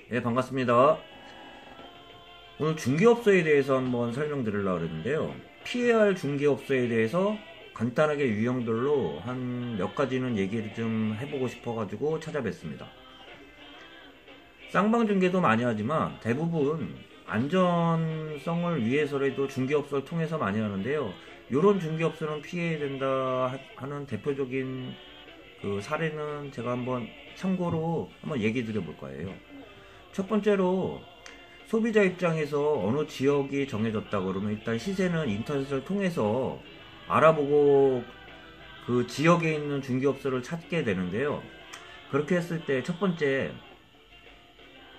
네, 반갑습니다. 오늘 중개업소에 대해서 한번 설명드리려고 그랬는데요. 피해야 할 중개업소에 대해서 간단하게 유형별로 한 몇 가지는 얘기를 좀 해보고 싶어가지고 찾아뵀습니다. 쌍방중개도 많이 하지만 대부분 안전성을 위해서라도 중개업소를 통해서 많이 하는데요. 이런 중개업소는 피해야 된다 하는 대표적인 그 사례는 제가 한번 참고로 한번 얘기 드려볼 거예요. 첫 번째로 소비자 입장에서 어느 지역이 정해졌다 그러면 일단 시세는 인터넷을 통해서 알아보고 그 지역에 있는 중개업소를 찾게 되는데요. 그렇게 했을 때 첫 번째,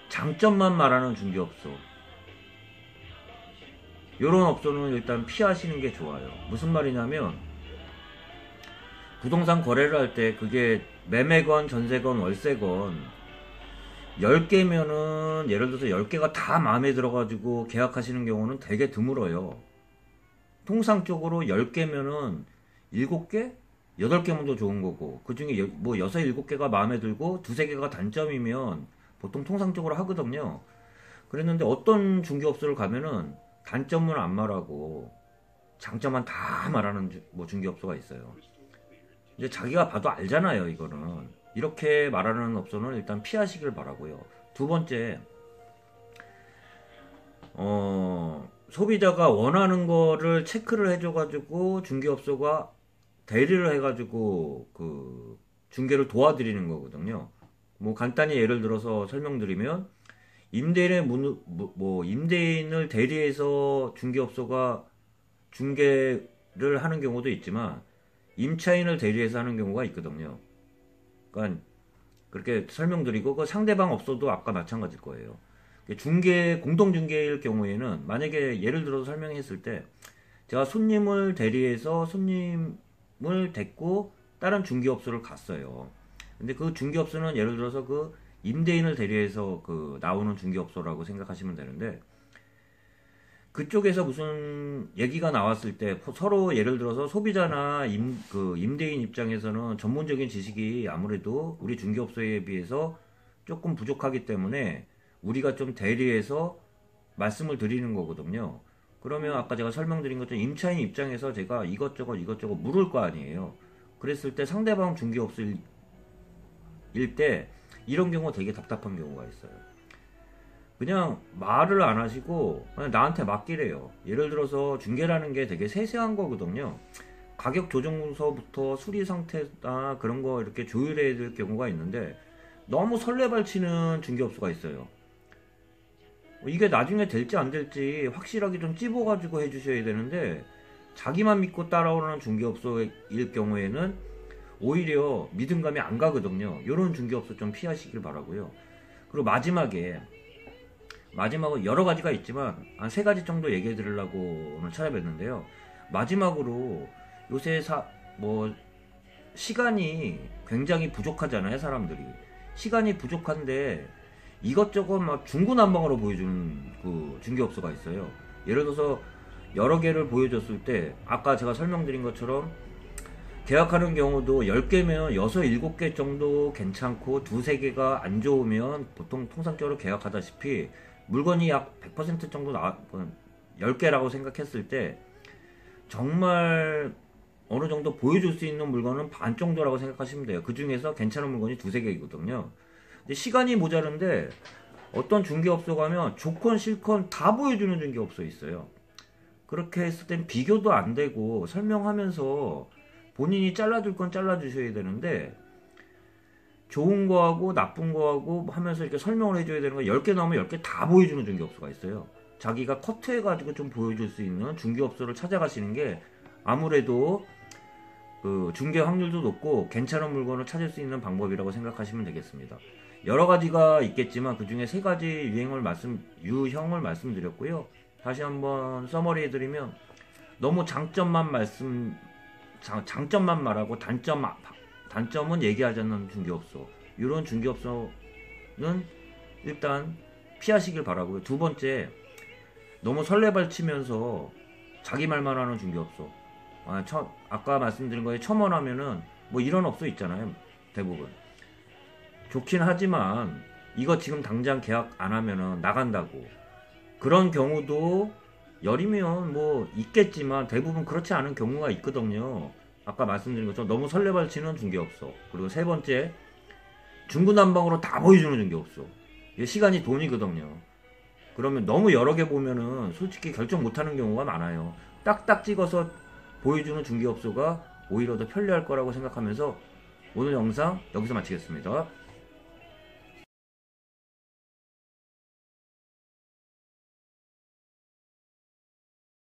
장점만 말하는 중개업소, 이런 업소는 일단 피하시는 게 좋아요. 무슨 말이냐면 부동산 거래를 할 때 그게 매매건 전세건 월세건 10개면은 예를 들어서 10개가 다 마음에 들어가지고 계약하시는 경우는 되게 드물어요. 통상적으로 10개면은 7개? 8개면 더 좋은 거고, 그 중에 뭐 6, 7개가 마음에 들고 두세 개가 단점이면 보통 통상적으로 하거든요. 그랬는데 어떤 중개업소를 가면은 단점은 안 말하고 장점만 다 말하는 뭐 중개업소가 있어요. 이제 자기가 봐도 알잖아요, 이거는. 이렇게 말하는 업소는 일단 피하시길 바라고요. 두 번째, 소비자가 원하는 거를 체크를 해줘가지고 중개업소가 대리를 해가지고 그 중개를 도와드리는 거거든요. 뭐 간단히 예를 들어서 설명드리면 임대인을 대리해서 중개업소가 중개를 하는 경우도 있지만 임차인을 대리해서 하는 경우가 있거든요. 그러니까 그렇게 설명드리고 그 상대방 업소도 아까 마찬가지일 거예요. 공동중개일 경우에는 만약에 예를 들어서 설명했을 때 제가 손님을 대리해서 손님을 데리고 다른 중개업소를 갔어요. 근데 그 중개업소는 예를 들어서 그 임대인을 대리해서 그 나오는 중개업소라고 생각하시면 되는데, 그쪽에서 무슨 얘기가 나왔을 때 서로 예를 들어서 소비자나 임대인 입장에서는 전문적인 지식이 아무래도 우리 중개업소에 비해서 조금 부족하기 때문에 우리가 좀 대리해서 말씀을 드리는 거거든요. 그러면 아까 제가 설명드린 것처럼 임차인 입장에서 제가 이것저것 물을 거 아니에요. 그랬을 때 상대방 중개업소일 때 이런 경우 되게 답답한 경우가 있어요. 그냥 말을 안 하시고 그냥 나한테 맡기래요. 예를 들어서 중개라는 게 되게 세세한 거거든요. 가격 조정서부터 수리 상태나 그런 거 이렇게 조율해야 될 경우가 있는데 너무 설레발치는 중개업소가 있어요. 이게 나중에 될지 안 될지 확실하게 좀 찝어가지고 해주셔야 되는데 자기만 믿고 따라오는 중개업소일 경우에는 오히려 믿음감이 안 가거든요. 이런 중개업소 좀 피하시길 바라고요. 그리고 마지막으로 여러 가지가 있지만 한 세 가지 정도 얘기해 드리려고 오늘 찾아뵀는데요. 마지막으로 요새 시간이 굉장히 부족하잖아요, 사람들이. 시간이 부족한데 이것저것 막 중구난방으로 보여주는 그 중개업소가 있어요. 예를 들어서 여러 개를 보여줬을 때 아까 제가 설명드린 것처럼 계약하는 경우도 10개면 6, 7개 정도 괜찮고 두세 개가 안 좋으면 보통 통상적으로 계약하다시피 물건이 약 100% 정도 10개라고 생각했을 때 정말 어느 정도 보여줄 수 있는 물건은 반 정도라고 생각하시면 돼요. 그 중에서 괜찮은 물건이 두세 개이거든요. 근데 시간이 모자른데 어떤 중개업소 가면 조건, 실건 다 보여주는 중개업소 있어요. 그렇게 했을 땐 비교도 안 되고 설명하면서 본인이 잘라줄 건 잘라주셔야 되는데 좋은 거하고 나쁜 거하고 하면서 이렇게 설명을 해줘야 되는 거 10개 나오면 10개 다 보여주는 중개업소가 있어요. 자기가 커트해가지고 좀 보여줄 수 있는 중개업소를 찾아가시는 게 아무래도 그 중개 확률도 높고 괜찮은 물건을 찾을 수 있는 방법이라고 생각하시면 되겠습니다. 여러 가지가 있겠지만 그 중에 세 가지 유형을 말씀드렸고요. 다시 한번 서머리 해드리면 너무 장점만 말하고 단점은 얘기하지 않는 중개업소, 이런 중개업소는 일단 피하시길 바라고요. 두 번째, 너무 설레발치면서 자기 말만 하는 중개업소. 아까 말씀드린 거에 첨언하면은 뭐 이런 업소 있잖아요. 대부분 좋긴 하지만 이거 지금 당장 계약 안 하면은 나간다고. 그런 경우도 열이면 뭐 있겠지만 대부분 그렇지 않은 경우가 있거든요. 아까 말씀드린 것처럼 너무 설레발치는 중개업소. 그리고 세 번째, 중구난방으로 다 보여주는 중개업소. 이게 시간이 돈이거든요. 그러면 너무 여러 개 보면은 솔직히 결정 못하는 경우가 많아요. 딱딱 찍어서 보여주는 중개업소가 오히려 더 편리할 거라고 생각하면서 오늘 영상 여기서 마치겠습니다.